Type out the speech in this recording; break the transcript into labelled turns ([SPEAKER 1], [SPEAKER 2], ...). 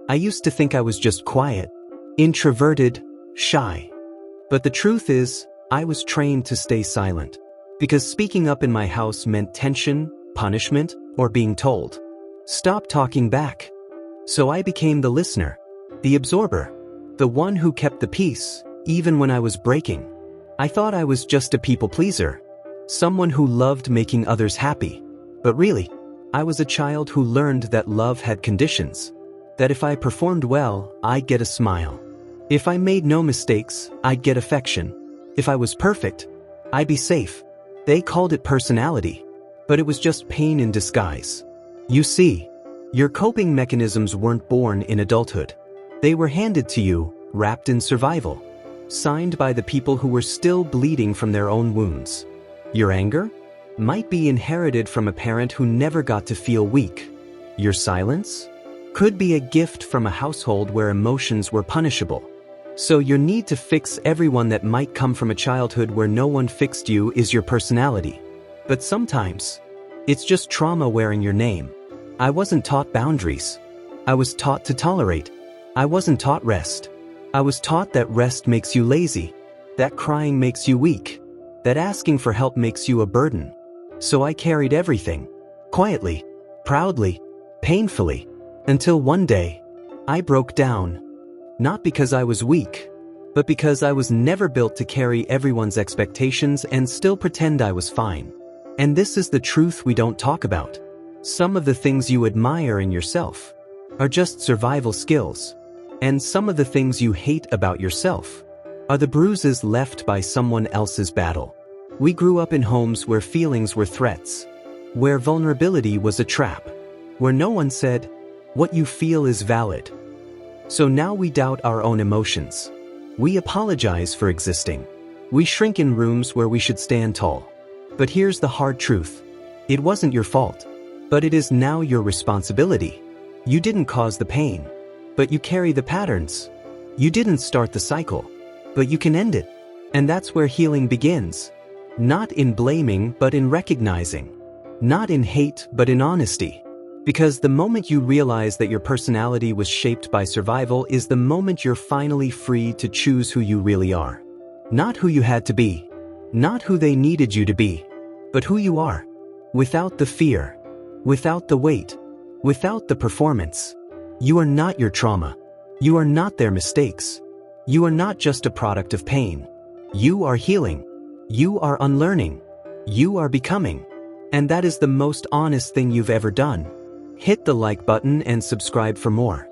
[SPEAKER 1] I used to think I was just quiet, introverted, shy. But the truth is, I was trained to stay silent. Because speaking up in my house meant tension, punishment, or being told, "Stop talking back." So I became the listener, the absorber, the one who kept the peace, even when I was breaking. I thought I was just a people pleaser, someone who loved making others happy. But really, I was a child who learned that love had conditions. That if I performed well, I'd get a smile. If I made no mistakes, I'd get affection. If I was perfect, I'd be safe. They called it personality, but it was just pain in disguise. You see, your coping mechanisms weren't born in adulthood. They were handed to you, wrapped in survival, signed by the people who were still bleeding from their own wounds. Your anger might be inherited from a parent who never got to feel weak. Your silence could be a gift from a household where emotions were punishable. So your need to fix everyone that might come from a childhood where no one fixed you is your personality. But sometimes, it's just trauma wearing your name. I wasn't taught boundaries. I was taught to tolerate. I wasn't taught rest. I was taught that rest makes you lazy, that crying makes you weak, that asking for help makes you a burden. So I carried everything, quietly, proudly, painfully, until one day, I broke down. Not because I was weak, but because I was never built to carry everyone's expectations and still pretend I was fine. And this is the truth we don't talk about. Some of the things you admire in yourself are just survival skills. And some of the things you hate about yourself are the bruises left by someone else's battle. We grew up in homes where feelings were threats, where vulnerability was a trap, where no one said, "What you feel is valid." So now we doubt our own emotions. We apologize for existing. We shrink in rooms where we should stand tall. But here's the hard truth. It wasn't your fault, but it is now your responsibility. You didn't cause the pain, but you carry the patterns. You didn't start the cycle, but you can end it. And that's where healing begins. Not in blaming, but in recognizing. Not in hate, but in honesty. Because the moment you realize that your personality was shaped by survival is the moment you're finally free to choose who you really are. Not who you had to be. Not who they needed you to be. But who you are. Without the fear. Without the weight. Without the performance. You are not your trauma. You are not their mistakes. You are not just a product of pain. You are healing. You are unlearning. You are becoming. And that is the most honest thing you've ever done. Hit the like button and subscribe for more.